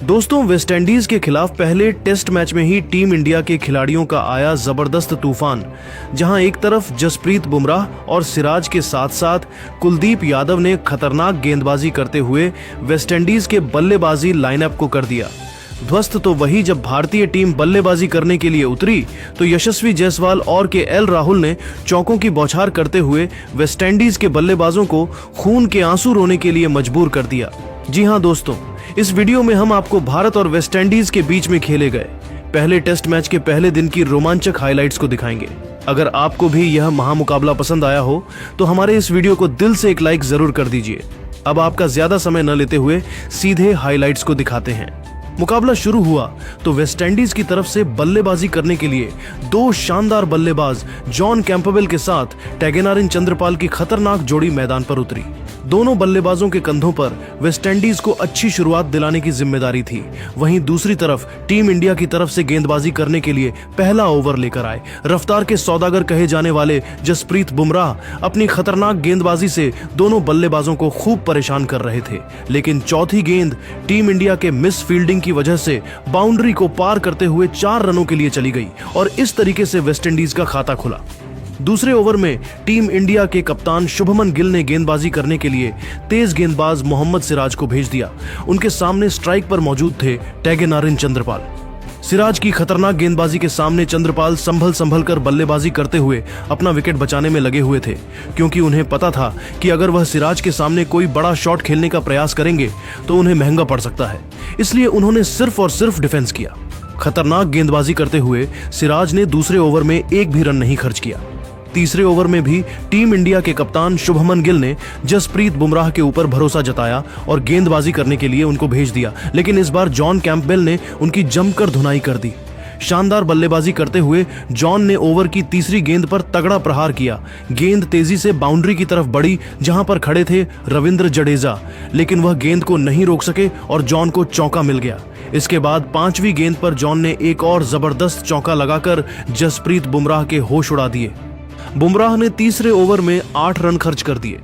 दोस्तों, वेस्टइंडीज के खिलाफ पहले टेस्ट मैच में ही टीम इंडिया के खिलाड़ियों का आया जबरदस्त तूफान, जहां एक तरफ जसप्रीत बुमराह और सिराज के साथ साथ कुलदीप यादव ने खतरनाक गेंदबाजी करते हुए वेस्टइंडीज के बल्लेबाजी लाइनअप को कर दिया ध्वस्त। तो वही जब भारतीय टीम बल्लेबाजी करने के लिए उतरी तो यशस्वी जायसवाल और केएल राहुल ने चौकों की बौछार करते हुए वेस्टइंडीज के बल्लेबाजों को खून के आंसू रोने के लिए मजबूर कर दिया। जी हां दोस्तों, इस वीडियो में हम आपको भारत और वेस्टइंडीज के बीच में खेले गए पहले टेस्ट मैच के पहले दिन की रोमांचक हाइलाइट्स को दिखाएंगे। अगर आपको भी यह महामुकाबला पसंद आया हो तो हमारे इस वीडियो को दिल से एक लाइक जरूर कर दीजिए। अब आपका ज्यादा समय न लेते हुए सीधे हाइलाइट्स को दिखाते हैं। मुकाबला शुरू हुआ तो वेस्टइंडीज की तरफ से बल्लेबाजी करने के लिए दो शानदार बल्लेबाज जॉन कैंपबेल के साथ टैगेनारिन चंद्रपाल की खतरनाक जोड़ी मैदान पर उतरी। दोनों बल्लेबाजों के कंधों पर वेस्टइंडीज को अच्छी शुरुआत दिलाने की जिम्मेदारी थी। वहीं दूसरी तरफ टीम इंडिया की तरफ से गेंदबाजी करने के लिए पहला ओवर लेकर आए रफ्तार के सौदागर कहे जाने वाले जसप्रीत बुमराह अपनी खतरनाक गेंदबाजी से दोनों बल्लेबाजों को खूब परेशान कर रहे थे। लेकिन चौथी गेंद टीम इंडिया के मिस फील्डिंग की वजह से बाउंड्री को पार करते हुए 4 रनों के लिए चली गई और इस तरीके से वेस्टइंडीज का खाता खुला। दूसरे ओवर में टीम इंडिया के कप्तान शुभमन गिल ने गेंदबाजी करने के लिए तेज गेंदबाज मोहम्मद सिराज को भेज दिया। उनके सामने स्ट्राइक पर मौजूद थे टैगेनारिन चंद्रपाल। सिराज की खतरनाक गेंदबाजी के सामने चंद्रपाल संभल कर बल्लेबाजी करते हुए अपना विकेट बचाने में लगे हुए थे, क्योंकि उन्हें पता था कि अगर वह सिराज के सामने कोई बड़ा शॉट खेलने का प्रयास करेंगे तो उन्हें महंगा पड़ सकता है। इसलिए उन्होंने सिर्फ और सिर्फ डिफेंस किया। खतरनाक गेंदबाजी करते हुए सिराज ने दूसरे ओवर में एक भी रन नहीं खर्च किया। तीसरे ओवर में भी टीम इंडिया के कप्तान शुभमन गिल ने जसप्रीत बुमराह के ऊपर भरोसा जताया और गेंदबाजी करने के लिए उनको भेज दिया। लेकिन इस बार जॉन कैंपबेल ने उनकी जमकर धुनाई कर दी। शानदार बल्लेबाजी करते हुए जॉन ने ओवर की तीसरी गेंद पर तगड़ा प्रहार किया। गेंद तेजी से बाउंड्री की तरफ बढ़ी जहां पर खड़े थे रविंद्र जडेजा, लेकिन वह गेंद को नहीं रोक सके और जॉन को चौका मिल गया। इसके बाद 5वीं गेंद पर जॉन ने एक और जबरदस्त चौका लगाकर जसप्रीत बुमराह के होश उड़ा दिए। बुमराह ने तीसरे ओवर में 8 रन खर्च कर दिए।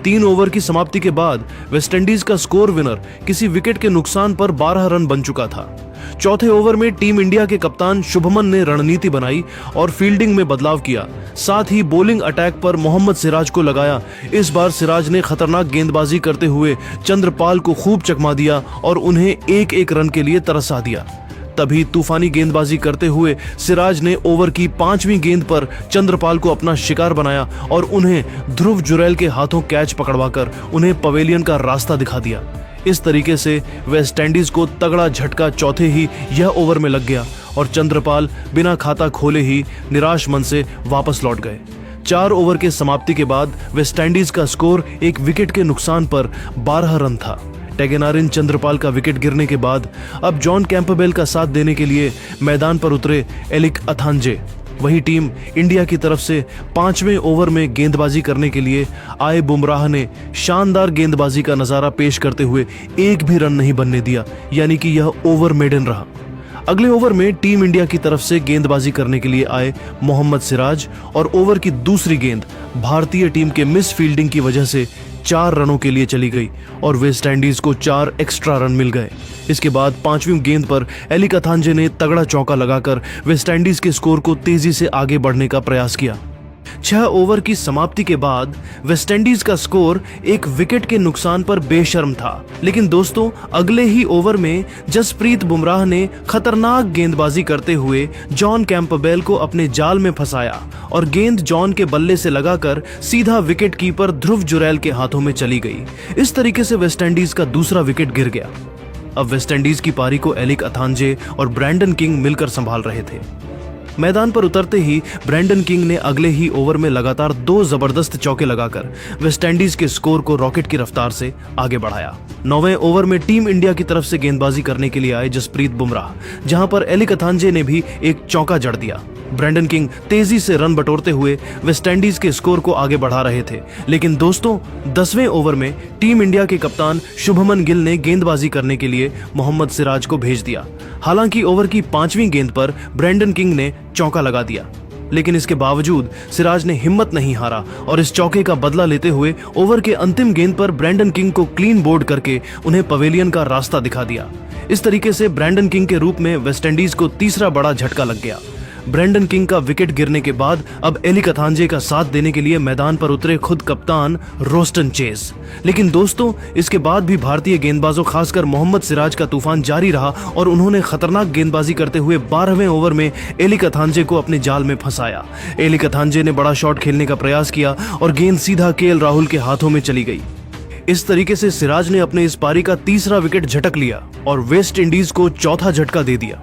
3 ओवर की समाप्ति के बाद वेस्टइंडीज का स्कोर विनर किसी विकेट के नुकसान पर 12 रन बन चुका था। चौथे ओवर में टीम इंडिया के कप्तान शुभमन ने रणनीति बनाई और फील्डिंग में बदलाव किया। साथ ही बॉलिंग अटैक पर मोहम्मद सिराज को लगाया। इस बार सिराज ने खतरनाक गेंदबाजी करते हुए चंद्रपाल को खूब चकमा दिया और उन्हें एक रन के लिए तरसा दिया। तभी तूफानी गेंदबाजी करते हुए सिराज ने ओवर की 5वीं गेंद पर चंद्रपाल को अपना शिकार बनाया और उन्हें ध्रुव जुरैल के हाथों कैच पकड़वाकर उन्हें पवेलियन का रास्ता दिखा दिया। इस तरीके से वेस्टइंडीज को तगड़ा झटका चौथे ही यह ओवर में लग गया और चंद्रपाल बिना खाता खोले ही निराश मन से वापस लौट गए। 4 ओवर के समाप्ति के बाद वेस्टइंडीज का स्कोर एक विकेट के नुकसान पर 12 रन था। टैगेनारिन चंद्रपाल का विकेट गिरने के बाद अब जॉन कैंपबेल का साथ देने के लिए मैदान पर उतरे एलिक अथांजे। वही टीम इंडिया की तरफ से 5वें ओवर में गेंदबाजी करने के लिए आए बुमराह ने शानदार गेंदबाजी का नजारा पेश करते हुए एक भी रन नहीं बनने दिया, यानी कि यह ओवर मेडन रहा। अगले ओवर में टीम इंडिया की तरफ से गेंदबाजी करने के लिए आए मोहम्मद सिराज और ओवर की दूसरी गेंद भारतीय टीम के मिस फील्डिंग की वजह से 4 रनों के लिए चली गई और वेस्टइंडीज को 4 एक्स्ट्रा रन मिल गए। इसके बाद 5वीं गेंद पर एलिक अथांजे ने तगड़ा चौका लगाकर वेस्टइंडीज के स्कोर को तेजी से आगे बढ़ने का प्रयास किया। 6 ओवर की समाप्ति के बाद वेस्टइंडीज का स्कोर एक विकेट के नुकसान पर बेशर्म था। लेकिन दोस्तों, अगले ही ओवर में जसप्रीत बुमराह ने खतरनाक गेंदबाजी करते हुए जॉन कैंपबेल को अपने जाल में फंसाया और गेंद जॉन के बल्ले से लगाकर सीधा विकेट कीपर ध्रुव जुरैल के हाथों में चली गई। इस तरीके से वेस्टइंडीज का दूसरा विकेट गिर गया। अब वेस्टइंडीज की पारी को एलिक अथांजे और ब्रैंडन किंग मिलकर संभाल रहे थे। मैदान पर उतरते ही ब्रैंडन किंग ने अगले ही ओवर में लगातार 2 जबरदस्त चौके लगाकर वेस्टइंडीज के स्कोर को रॉकेट की रफ्तार से आगे बढ़ाया। 9वें ओवर में टीम इंडिया की तरफ से गेंदबाजी करने के लिए आए जसप्रीत बुमराह, जहां पर एलिक अथांजे ने भी एक चौका जड़ दिया। ब्रैंडन किंग तेजी से रन बटोरते हुए वेस्टइंडीज के स्कोर को आगे बढ़ा रहे थे। लेकिन दोस्तों, 10वें ओवर में टीम इंडिया के कप्तान शुभमन गिल ने गेंदबाजी करने के लिए मोहम्मद सिराज को भेज दिया। हालांकि ओवर की 5वीं गेंद पर ब्रैंडन किंग ने चौका लगा दिया, लेकिन इसके बावजूद सिराज ने हिम्मत नहीं हारा और इस चौके का बदला लेते हुए ओवर के अंतिम गेंद पर ब्रैंडन किंग को क्लीन बोल्ड करके उन्हें पवेलियन का रास्ता दिखा दिया। इस तरीके से ब्रैंडन किंग के रूप में वेस्टइंडीज को तीसरा बड़ा झटका लग गया। ब्रैंडन किंग का विकेट गिरने के बाद अब एली कथांजे का साथ देने के लिए मैदान पर उतरे खुद कप्तान रोस्टन चेज। लेकिन दोस्तों, इसके बाद भी भारतीय गेंदबाजों खासकर मोहम्मद सिराज का तूफान जारी रहा और उन्होंने खतरनाक गेंदबाजी करते हुए 12वें ओवर में एली कथांजे को अपने जाल में फंसाया। एली कथांजे ने बड़ा शॉट खेलने का प्रयास किया और गेंद सीधा केएल राहुल के हाथों में चली गई। इस तरीके से सिराज ने अपने इस पारी का तीसरा विकेट झटक लिया और वेस्ट इंडीज को चौथा झटका दे दिया।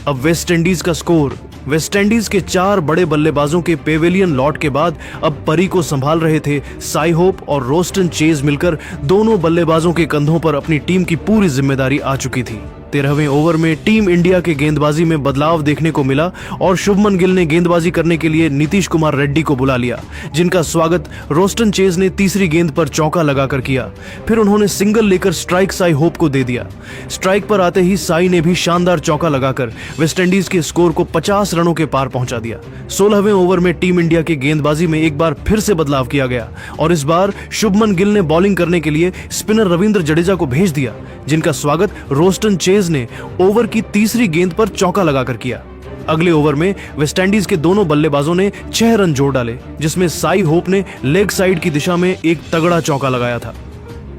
अब वेस्ट इंडीज का स्कोर, वेस्टइंडीज के 4 बड़े बल्लेबाजों के पेविलियन लॉट के बाद अब परी को संभाल रहे थे साई होप और रोस्टन चेज मिलकर दोनों बल्लेबाजों के कंधों पर अपनी टीम की पूरी जिम्मेदारी आ चुकी थी। 13वें ओवर में टीम इंडिया के गेंदबाजी में बदलाव देखने को मिला और शुभमन गिल ने गेंदबाजी करने के लिए नीतीश कुमार रेड्डी को बुला लिया, जिनका स्वागत रोस्टन चेज ने तीसरी गेंद पर चौका लगाकर किया। फिर उन्होंने सिंगल लेकर स्ट्राइक साई होप को दे दिया। स्ट्राइक पर आते ही साई ने भी शानदार चौका लगाकर वेस्टइंडीज के स्कोर को 50 रनों के पार पहुंचा दिया। 16वें ओवर में टीम इंडिया की गेंदबाजी में एक बार फिर से बदलाव किया गया और इस बार शुभमन गिल ने बॉलिंग करने के लिए स्पिनर रविंद्र जडेजा को भेज दिया, जिनका स्वागत रोस्टन चेज ने ओवर की तीसरी गेंद पर चौका लगाकर किया। अगले ओवर में वेस्टइंडीज के दोनों बल्लेबाजों ने 6 रन जोड़ डाले, जिसमें साई होप ने लेग साइड की दिशा में एक तगड़ा चौका लगाया था।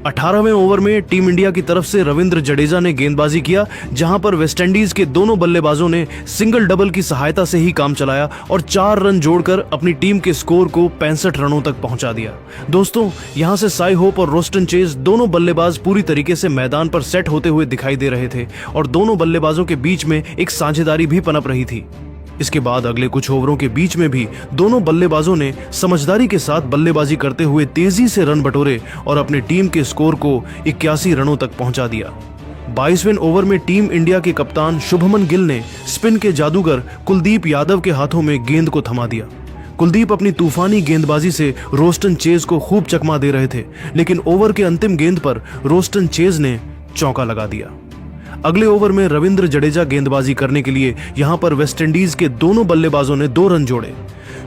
18वें ओवर में टीम इंडिया की तरफ से रविंद्र जडेजा ने गेंदबाजी किया, जहां पर वेस्टइंडीज के दोनों बल्लेबाजों ने सिंगल डबल की सहायता से ही काम चलाया और 4 रन जोड़कर अपनी टीम के स्कोर को 65 रनों तक पहुंचा दिया। दोस्तों, यहां से साई होप और रोस्टन चेज दोनों बल्लेबाज पूरी तरीके से मैदान पर सेट होते हुए दिखाई दे रहे थे और दोनों बल्लेबाजों के बीच में एक साझेदारी भी पनप रही थी। इसके बाद अगले कुछ ओवरों के बीच में भी दोनों बल्लेबाजों ने समझदारी के साथ बल्लेबाजी करते हुए तेजी से रन बटोरे और अपनी टीम के स्कोर को 81 रनों तक पहुंचा दिया। 22वें ओवर में टीम इंडिया के कप्तान शुभमन गिल ने स्पिन के जादूगर कुलदीप यादव के हाथों में गेंद को थमा दिया। कुलदीप अपनी तूफानी गेंदबाजी से रोस्टन चेज को खूब चकमा दे रहे थे, लेकिन ओवर के अंतिम गेंद पर रोस्टन चेज ने चौका लगा दिया। अगले ओवर में रविंद्र जडेजा गेंदबाजी करने के लिए यहां पर वेस्टइंडीज के दोनों बल्लेबाजों ने 2 रन जोड़े।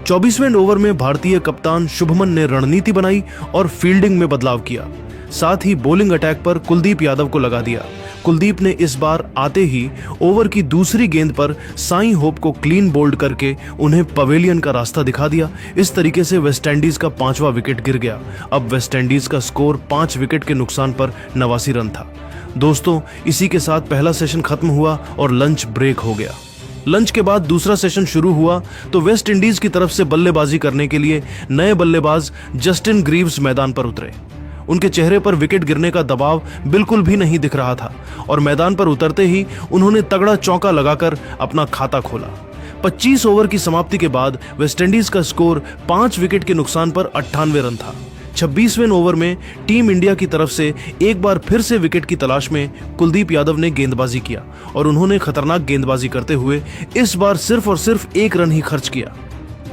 24वें ओवर में भारतीय कप्तान शुभमन ने रणनीति बनाई और फील्डिंग में बदलाव किया। साथ ही बॉलिंग अटैक पर कुलदीप यादव को लगा दिया। कुलदीप ने इस बार आते ही ओवर की दूसरी गेंद पर साई होप को क्लीन बोल्ड करके उन्हें पवेलियन का रास्ता दिखा दिया। इस तरीके से वेस्टइंडीज का 5वां विकेट गिर गया। अब वेस्टइंडीज का स्कोर 5 विकेट के नुकसान पर 89 रन था। दोस्तों, इसी के साथ पहला सेशन खत्म हुआ और लंच ब्रेक हो गया। लंच के बाद दूसरा सेशन शुरू हुआ तो वेस्ट इंडीज की तरफ से बल्लेबाजी करने के लिए नए बल्लेबाज जस्टिन ग्रीव्स मैदान पर उतरे। उनके चेहरे पर विकेट गिरने का दबाव बिल्कुल भी नहीं दिख रहा था और मैदान पर उतरते ही उन्होंने तगड़ा चौका लगाकर अपना खाता खोला। 25 ओवर की समाप्ति के बाद वेस्टइंडीज का स्कोर 5 विकेट के नुकसान पर 98 रन था। 26वें ओवर में टीम इंडिया की तरफ से एक बार फिर से विकेट की तलाश में कुलदीप यादव ने गेंदबाजी किया और उन्होंने खतरनाक गेंदबाजी करते हुए इस बार सिर्फ और सिर्फ 1 रन ही खर्च किया।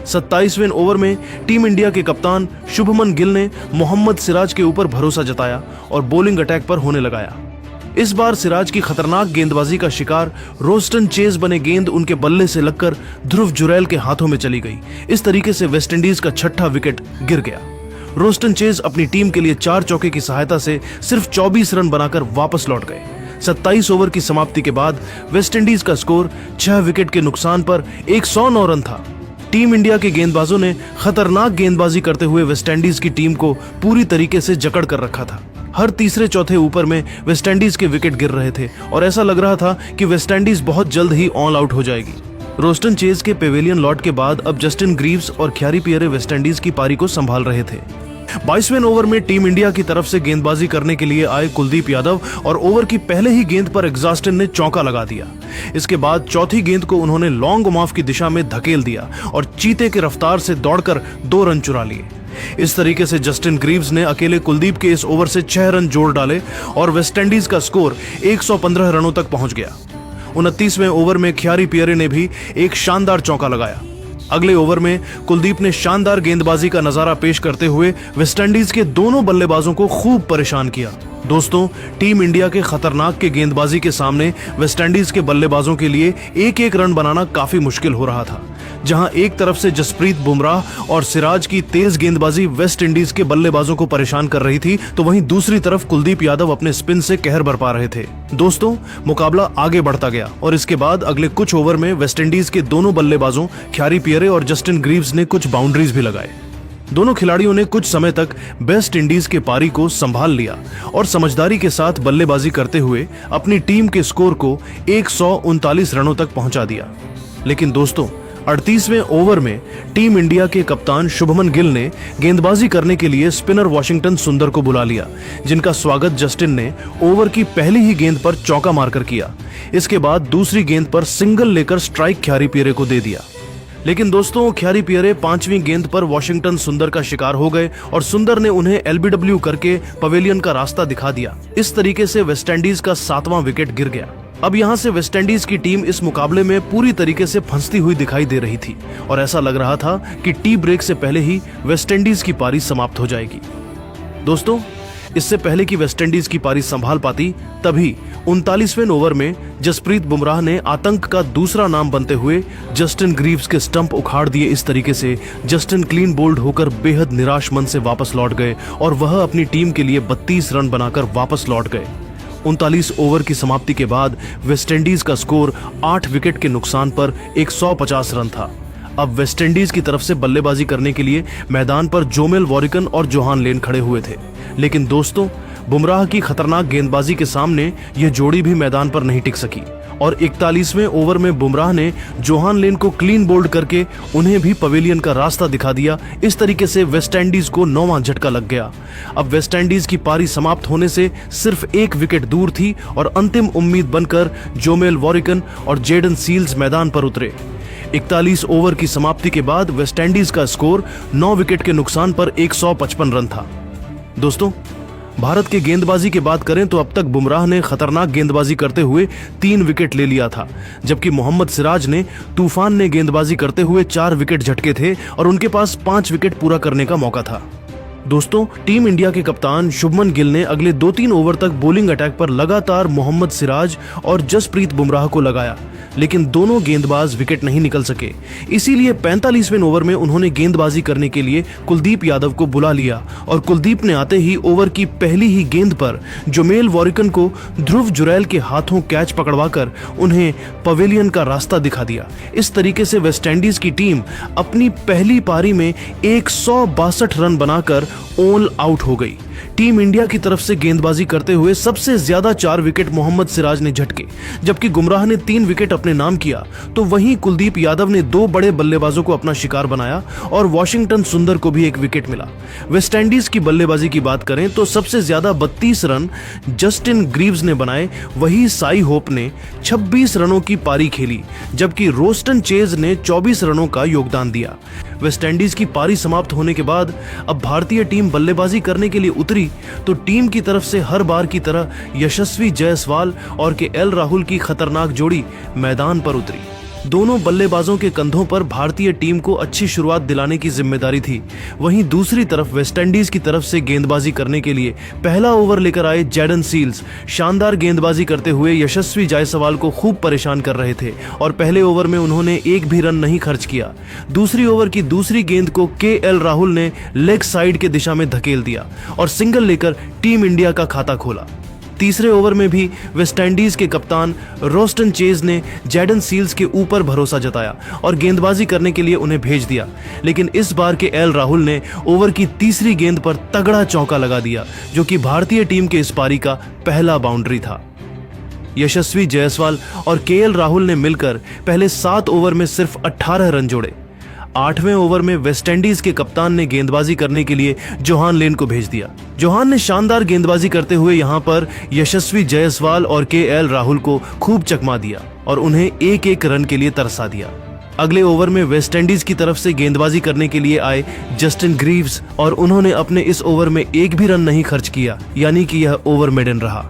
27वें ओवर में टीम इंडिया के कप्तान शुभमन गिल ने मोहम्मद सिराज के ऊपर भरोसा जताया और बॉलिंग अटैक पर होने लगाया। इस बार सिराज की खतरनाक गेंदबाजी का शिकार रोस्टन चेज बने गेंद उनके बल्ले से लगकर ध्रुव जुरैल के हाथों में चली गई। इस तरीके से वेस्टइंडीज का 6ठा विकेट गिर गया। रोस्टन चेज अपनी टीम के लिए 4 चौके की सहायता से सिर्फ 24 रन बनाकर वापस लौट गए। 27 ओवर की समाप्ति के बाद वेस्टइंडीज का स्कोर 6 विकेट के नुकसान पर 109 रन था। टीम इंडिया के गेंदबाजों ने खतरनाक गेंदबाजी करते हुए वेस्टइंडीज की टीम को पूरी तरीके से जकड़ कर रखा था। हर तीसरे चौथे ऊपर में वेस्टइंडीज के विकेट गिर रहे थे और ऐसा लग रहा था कि वेस्टइंडीज बहुत जल्द ही ऑल आउट हो जाएगी। रोस्टन चेज के पेविलियन लॉट के बाद अब जस्टिन ग्रीव्स और ख्यारी पियरे वेस्टइंडीज की पारी को संभाल रहे थे। 22वें ओवर में टीम इंडिया की तरफ से गेंदबाजी करने के लिए आए कुलदीप यादव और ओवर की पहले ही गेंद पर एग्जॉस्टन ने चौका लगा दिया। इसके बाद चौथी गेंद को उन्होंने लॉन्ग ऑफ की दिशा में धकेल दिया और चीते की रफ्तार से दौड़कर 2 रन चुरा लिए। इस तरीके से जस्टिन ग्रीव्स ने अकेले कुलदीप के इस ओवर से 6 रन जोड़ डाले और वेस्टइंडीज का स्कोर 115 रनों तक पहुंच गया। 29वें ओवर में ख्यारी पियरे ने भी एक शानदार चौका लगाया। अगले ओवर में कुलदीप ने शानदार गेंदबाजी का नजारा पेश करते हुए वेस्टइंडीज के दोनों बल्लेबाजों को खूब परेशान किया। दोस्तों, टीम इंडिया के खतरनाक के गेंदबाजी के सामने वेस्टइंडीज के बल्लेबाजों के लिए एक-एक रन बनाना काफी मुश्किल हो रहा था। जहां एक तरफ से जसप्रीत बुमराह और सिराज की तेज गेंदबाजी वेस्ट इंडीज के बल्लेबाजों को परेशान कर रही थी, तो वहीं दूसरी तरफ कुलदीप यादव अपने स्पिन से कहर बरपा रहे थे। दोस्तों, मुकाबला आगे बढ़ता गया और इसके बाद अगले कुछ ओवर में वेस्ट इंडीज के दोनों बल्लेबाजों ख्यारी पियरे और जस्टिन ग्रीव्स ने कुछ बाउंड्रीज भी लगाए। दोनों खिलाड़ियों ने कुछ समय तक वेस्ट इंडीज के पारी को संभाल लिया और समझदारी के साथ बल्लेबाजी करते हुए अपनी टीम के स्कोर को 139 रनों तक पहुंचा दिया। लेकिन दोस्तों, 38वें ओवर में टीम इंडिया के कप्तान शुभमन गिल ने गेंदबाजी करने के लिए स्पिनर वाशिंगटन सुंदर को बुला लिया, जिनका स्वागत जस्टिन ने ओवर की पहली ही गेंद पर चौका मारकर किया। इसके बाद दूसरी गेंद पर सिंगल लेकर स्ट्राइक ख्यारी पियरे को दे दिया। लेकिन दोस्तों, ख्यारी पियरे 5वीं गेंद पर वाशिंगटन सुंदर का शिकार हो गए और सुंदर ने उन्हें एलबीडब्ल्यू करके पवेलियन का रास्ता दिखा दिया। इस तरीके से वेस्टइंडीज का 7वां विकेट गिर गया। अब यहां से वेस्टइंडीज की टीम इस मुकाबले में पूरी तरीके से फंसती हुई दिखाई दे रही थी और ऐसा लग रहा था कि टी ब्रेक से पहले ही वेस्टइंडीज की पारी समाप्त हो जाएगी। दोस्तों, इससे पहले कि वेस्टइंडीज की पारी संभाल पाती, तभी 39वें ओवर में जसप्रीत बुमराह ने आतंक का दूसरा नाम बनते हुए जस्टिन ग्रीव्स के स्टंप उखाड़ दिए। इस तरीके से जस्टिन क्लीन बोल्ड होकर बेहद निराश मन से वापस लौट गए और वह अपनी टीम के लिए 32 रन बनाकर वापस लौट गए। 39 ओवर की समाप्ति के बाद वेस्टइंडीज का स्कोर 8 विकेट के नुकसान पर 150 रन था। अब वेस्टइंडीज की तरफ से बल्लेबाजी करने के लिए मैदान पर जोमेल वॉरिकन और जोहान लेन खड़े हुए थे। लेकिन दोस्तों, बुमराह की खतरनाक गेंदबाजी के सामने यह जोड़ी भी मैदान पर नहीं टिक सकी और 41वें ओवर में बुमराह ने जोहान लेन को क्लीन बोल्ड करके उन्हें भी पवेलियन का रास्ता दिखा दिया। इस तरीके से वेस्टइंडीज को 9वां झटका लग गया। अब वेस्टइंडीज की पारी समाप्त होने से सिर्फ 1 विकेट दूर थी और अंतिम उम्मीद बनकर जोमेल वॉरिकन और जेडन सील्स मैदान पर उतरे। 41 ओवर की समाप्ति के बाद वेस्टइंडीज का स्कोर 9 विकेट के नुकसान पर 155 रन था। दोस्तों, भारत के गेंदबाजी की बात करें तो अब तक बुमराह ने खतरनाक गेंदबाजी करते हुए 3 विकेट ले लिया था, जबकि मोहम्मद सिराज ने तूफान ने गेंदबाजी करते हुए 4 विकेट झटके थे और उनके पास 5 विकेट पूरा करने का मौका था। दोस्तों, टीम इंडिया के कप्तान शुभमन गिल ने अगले 2-3 ओवर तक बॉलिंग अटैक पर लगातार मोहम्मद सिराज और जसप्रीत बुमराह को लगाया, लेकिन दोनों गेंदबाज विकेट नहीं निकल सके। इसीलिए 45वें ओवर में उन्होंने गेंदबाजी करने के लिए कुलदीप यादव को बुला लिया और कुलदीप ने आते ही ओवर की पहली ही गेंद पर जोमेल वॉरिकन को ध्रुव जुरैल के हाथों कैच पकड़वाकर उन्हें पवेलियन का रास्ता दिखा दिया। इस तरीके से वेस्टइंडीज की टीम अपनी पहली पारी में 162 रन बनाकर ऑल आउट हो गई। टीम इंडिया की तरफ से गेंदबाजी करते हुए सबसे ज्यादा 4 विकेट मोहम्मद सिराज ने झटके, जबकि बुमराह ने 3 विकेट अपने नाम किया। तो वहीं कुलदीप यादव ने 2 बड़े बल्लेबाजों को अपना शिकार बनाया और वाशिंगटन सुंदर को भी 1 विकेट मिला। वेस्टइंडीज की बल्लेबाजी की बात करें तो सबसे ज्यादा 32 रन जस्टिन ग्रीव्स ने बनाए, वही साई होप ने 26 रनों की पारी खेली, जबकि रोस्टन चेज ने 24 रनों का योगदान दिया। वेस्टइंडीज की पारी समाप्त होने के बाद अब भारतीय टीम बल्लेबाजी करने के लिए उतरी तो टीम की तरफ से हर बार की तरह यशस्वी जायसवाल और केएल राहुल की खतरनाक जोड़ी मैदान पर उतरी। दोनों बल्लेबाजों के कंधों पर भारतीय टीम को अच्छी शुरुआत दिलाने की जिम्मेदारी थी। वहीं दूसरी तरफ वेस्टइंडीज की तरफ से गेंदबाजी करने के लिए पहला ओवर लेकर आए जेडन सील्स शानदार गेंदबाजी करते हुए यशस्वी जायसवाल को खूब परेशान कर रहे थे और पहले ओवर में उन्होंने 1 भी रन नहीं खर्च किया। दूसरी ओवर की दूसरी गेंद को केएल राहुल ने लेग साइड के दिशा में धकेल दिया और सिंगल लेकर टीम इंडिया का खाता खोला। तीसरे ओवर में भी वेस्टइंडीज के कप्तान रोस्टन चेज ने जेडन सील्स के ऊपर भरोसा जताया और गेंदबाजी करने के लिए उन्हें भेज दिया, लेकिन इस बार के एल राहुल ने ओवर की तीसरी गेंद पर तगड़ा चौका लगा दिया, जो कि भारतीय टीम के इस पारी का पहला बाउंड्री था। यशस्वी जायसवाल और केएल राहुल ने मिलकर पहले 7 ओवर में सिर्फ 18 रन जोड़े। 8वें ओवर में वेस्टइंडीज के कप्तान ने गेंदबाजी करने के लिए जोहान लेन को भेज दिया। जोहान ने शानदार गेंदबाजी करते हुए यहां पर यशस्वी जायसवाल और केएल राहुल को खूब चकमा दिया और उन्हें 1-1 रन के लिए तरसा दिया। अगले ओवर में वेस्टइंडीज की तरफ से गेंदबाजी करने के लिए आए जस्टिन ग्रीव्स और उन्होंने अपने इस ओवर में 1 भी रन नहीं खर्च किया, यानी कि यह ओवर मेडन रहा।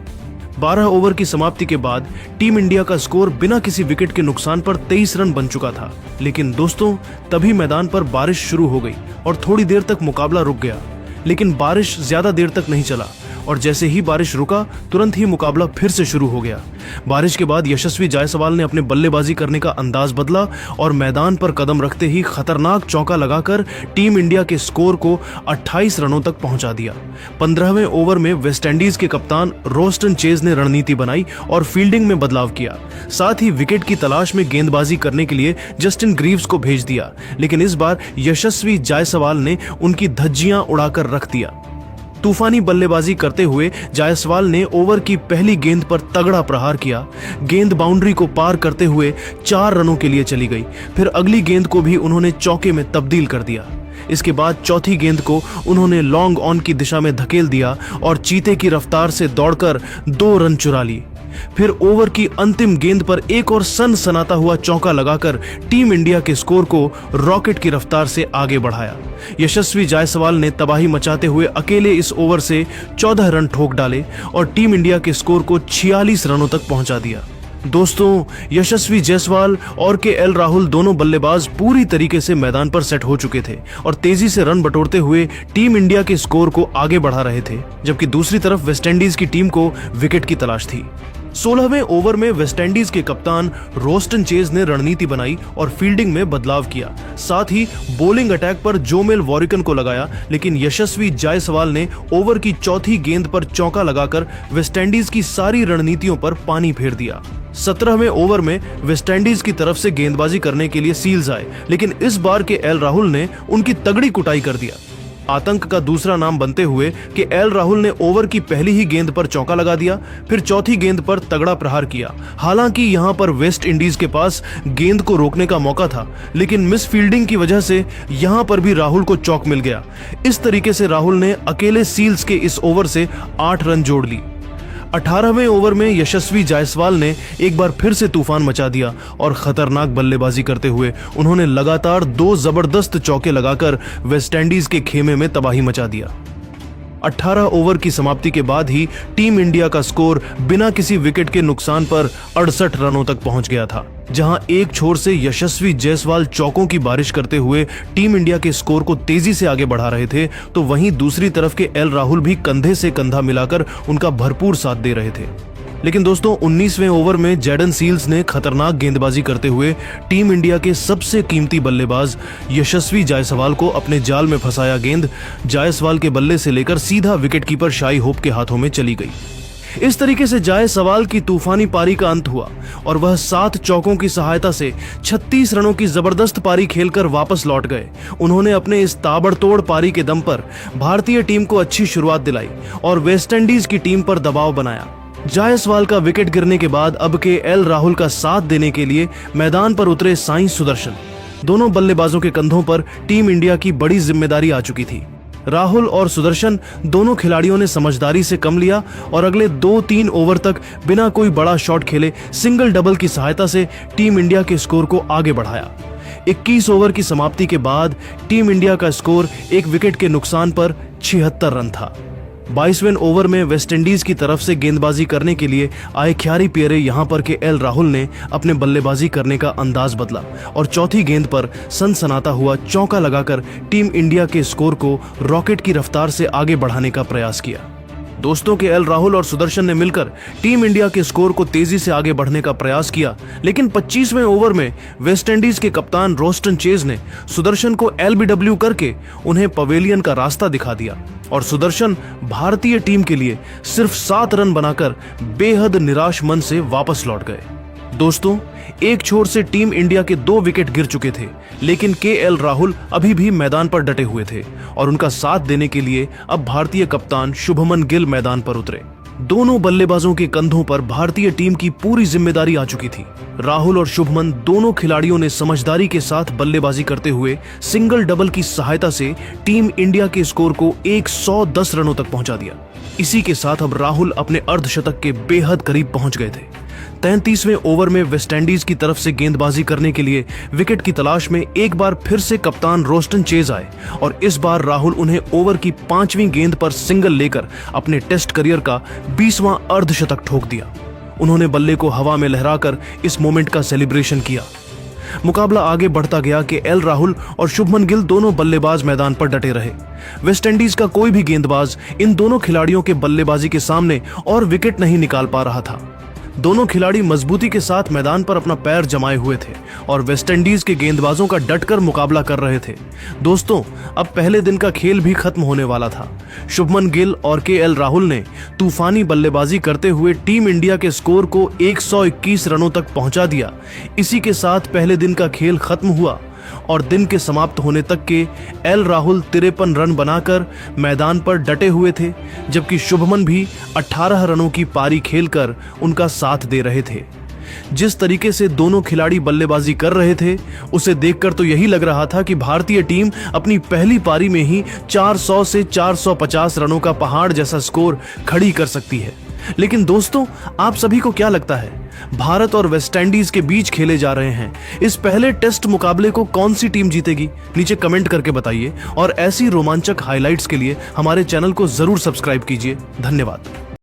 12 ओवर की समाप्ति के बाद टीम इंडिया का स्कोर बिना किसी विकेट के नुकसान पर 23 रन बन चुका था। लेकिन दोस्तों, तभी मैदान पर बारिश शुरू हो गई और थोड़ी देर तक मुकाबला रुक गया। लेकिन बारिश ज्यादा देर तक नहीं चला और जैसे ही बारिश रुका तुरंत ही मुकाबला फिर से शुरू हो गया। बारिश के बाद यशस्वी जायसवाल ने अपने बल्लेबाजी करने का अंदाज बदला और मैदान पर कदम रखते ही खतरनाक चौका लगाकर टीम इंडिया के स्कोर को 28 रनों तक पहुंचा दिया। 15वें ओवर में वेस्टइंडीज के कप्तान रोस्टन चेज ने रणनीति बनाई और फील्डिंग में बदलाव किया। साथ ही विकेट की तलाश में गेंदबाजी करने के लिए जस्टिन ग्रीव्स को भेज दिया, लेकिन इस बार यशस्वी जायसवाल ने उनकी धज्जियां उड़ाकर रख दिया। तूफानी बल्लेबाजी करते हुए जायसवाल ने ओवर की पहली गेंद पर तगड़ा प्रहार किया। गेंद बाउंड्री को पार करते हुए 4 रनों के लिए चली गई। फिर अगली गेंद को भी उन्होंने चौके में तब्दील कर दिया। इसके बाद चौथी गेंद को उन्होंने लॉन्ग ऑन की दिशा में धकेल दिया और चीते की रफ्तार से दौड़कर 2 रन चुरा लिए। फिर ओवर की अंतिम गेंद पर एक और सनसनाता हुआ चौका लगाकर टीम इंडिया के स्कोर को रॉकेट की रफ्तार से आगे बढ़ाया। यशस्वी जायसवाल ने तबाही मचाते हुए अकेले इस ओवर से 14 रन ठोक डाले और टीम इंडिया के स्कोर को 46 रनों तक पहुंचा दिया। दोस्तों, यशस्वी जायसवाल और केएल राहुल दोनों बल्लेबाज पूरी तरीके से मैदान पर सेट हो चुके थे और तेजी से रन बटोरते हुए टीम इंडिया के स्कोर को आगे बढ़ा रहे थे, जबकि दूसरी तरफ वेस्टइंडीज की टीम को विकेट की तलाश थी। 16वें ओवर में वेस्टइंडीज के कप्तान रोस्टन चेज ने रणनीति बनाई और फील्डिंग में बदलाव किया। साथ ही बॉलिंग अटैक पर जोमेल वॉरिकन को लगाया, लेकिन यशस्वी जायसवाल ने ओवर की चौथी गेंद पर चौका लगाकर वेस्टइंडीज की सारी रणनीतियों पर पानी फेर दिया। 17वें ओवर में वेस्टइंडीज की तरफ से गेंदबाजी करने के लिए सील्स आए, लेकिन इस बार केएल राहुल ने उनकी तगड़ी कुटाई कर दिया। आतंक का दूसरा नाम बनते हुए केएल राहुल ने ओवर की पहली ही गेंद पर चौका लगा दिया, फिर चौथी गेंद पर तगड़ा प्रहार किया। हालांकि यहां पर वेस्ट इंडीज के पास गेंद को रोकने का मौका था, लेकिन मिस फील्डिंग की वजह से यहां पर भी राहुल को चौक मिल गया। इस तरीके से राहुल ने अकेले सील्स के इस ओवर से 8 रन जोड़ ली। 18वें ओवर में यशस्वी जायसवाल ने एक बार फिर से तूफान मचा दिया और खतरनाक बल्लेबाजी करते हुए उन्होंने लगातार 2 जबरदस्त चौके लगाकर वेस्टइंडीज के खेमे में तबाही मचा दिया। 18 ओवर की समाप्ति के बाद ही टीम इंडिया का स्कोर बिना किसी विकेट के नुकसान पर 68 रनों तक पहुंच गया था। जहां एक छोर से यशस्वी जायसवाल चौकों की बारिश करते हुए टीम इंडिया के स्कोर को तेजी से आगे बढ़ा रहे थे, तो वहीं दूसरी तरफ के केएल राहुल भी कंधे से कंधा मिलाकर उनका भरपूर साथ दे रहे थे। लेकिन दोस्तों, 19वें ओवर में जैडन सील्स ने खतरनाक गेंदबाजी करते हुए टीम इंडिया के सबसे कीमती बल्लेबाज यशस्वी जायसवाल को अपने जाल में फंसाया। गेंद जायसवाल के बल्ले से लेकर सीधा विकेटकीपर शाई होप के हाथों में चली गई। इस तरीके से जायसवाल की तूफानी पारी का अंत हुआ और वह 7 चौकों की सहायता से 36 रनों की जबरदस्त पारी खेलकर वापस लौट गए। उन्होंने अपने इस ताबड़तोड़ पारी के दम पर भारतीय टीम को अच्छी शुरुआत दिलाई और वेस्टइंडीज की टीम पर दबाव बनाया। जायसवाल का विकेट गिरने के बाद अब केएल राहुल का साथ देने के लिए मैदान पर उतरे साई सुदर्शन। दोनों बल्लेबाजों के कंधों पर टीम इंडिया की बड़ी जिम्मेदारी आ चुकी थी। राहुल और सुदर्शन दोनों खिलाड़ियों ने समझदारी से कम लिया और अगले 2-3 ओवर तक बिना कोई बड़ा शॉट खेले सिंगल डबल की सहायता से टीम इंडिया के स्कोर को आगे बढ़ाया। 21 ओवर की समाप्ति के बाद टीम इंडिया का स्कोर 1 विकेट के नुकसान पर 76 रन था। 22वें ओवर में वेस्टइंडीज की तरफ से गेंदबाजी करने के लिए आए ख्यारी पियरे यहां पर केएल राहुल ने अपने बल्लेबाजी करने का अंदाज बदला और चौथी गेंद पर सनसनाता हुआ चौका लगाकर टीम इंडिया के स्कोर को रॉकेट की रफ्तार से आगे बढ़ाने का प्रयास किया। दोस्तों, केएल राहुल और सुदर्शन ने मिलकर टीम इंडिया के स्कोर को तेजी से आगे बढ़ने का प्रयास किया, लेकिन 25वें ओवर में वेस्टइंडीज के कप्तान रोस्टन चेज ने सुदर्शन को एलबीडब्ल्यू करके उन्हें पवेलियन का रास्ता दिखा दिया और सुदर्शन भारतीय टीम के लिए सिर्फ 7 रन बनाकर बेहद निराश मन से वापस लौट गए। दोस्तों, एक छोर से टीम इंडिया के 2 विकेट गिर चुके थे, लेकिन केएल राहुल अभी भी मैदान पर डटे हुए थे और उनका साथ देने के लिए अब भारतीय कप्तान शुभमन गिल मैदान पर उतरे। दोनों बल्लेबाजों के कंधों पर भारतीय टीम की पूरी जिम्मेदारी आ चुकी थी। राहुल और शुभमन दोनों खिलाड़ियों ने समझदारी के साथ बल्लेबाजी करते हुए सिंगल डबल की सहायता से टीम इंडिया के स्कोर को 110 रनों तक पहुंचा दिया। इसी के साथ अब राहुल अपने अर्धशतक के बेहद करीब पहुंच गए थे। 33वें ओवर में वेस्टइंडीज की तरफ से गेंदबाजी करने के लिए विकेट की तलाश में एक बार फिर से कप्तान रोस्टन चेज आए और इस बार राहुल उन्हें ओवर की 5वीं गेंद पर सिंगल लेकर अपने टेस्ट करियर का 20वां अर्धशतक ठोक दिया। उन्होंने बल्ले को हवा में लहराकर इस मोमेंट का सेलिब्रेशन किया। मुकाबला आगे बढ़ता गया कि एल राहुल और शुभमन गिल दोनों बल्लेबाज मैदान पर डटे रहे। वेस्टइंडीज का कोई भी गेंदबाज इन दोनों खिलाड़ियों के बल्लेबाजी के सामने और विकेट नहीं निकाल पा रहा था। दोनों खिलाड़ी मजबूती के साथ मैदान पर अपना पैर जमाए हुए थे और वेस्टइंडीज के गेंदबाजों का डटकर मुकाबला कर रहे थे। दोस्तों, अब पहले दिन का खेल भी खत्म होने वाला था। शुभमन गिल और केएल राहुल ने तूफानी बल्लेबाजी करते हुए टीम इंडिया के स्कोर को 121 रनों तक पहुंचा दिया। इसी के साथ पहले दिन का खेल खत्म हुआ और दिन के समाप्त होने तक के एल राहुल 53 रन बनाकर मैदान पर डटे हुए थे, जबकि शुभमन भी 18 रनों की पारी खेलकर उनका साथ दे रहे थे। जिस तरीके से दोनों खिलाड़ी बल्लेबाजी कर रहे थे, उसे देखकर तो यही लग रहा था कि भारतीय टीम अपनी पहली पारी में ही 400 से 450 रनों का पहाड़ जैसा स्कोर खड़ी कर सकती है। लेकिन दोस्तों, आप सभी को क्या लगता है, भारत और वेस्टइंडीज के बीच खेले जा रहे हैं इस पहले टेस्ट मुकाबले को कौन सी टीम जीतेगी? नीचे कमेंट करके बताइए और ऐसी रोमांचक हाइलाइट्स के लिए हमारे चैनल को जरूर सब्सक्राइब कीजिए। धन्यवाद।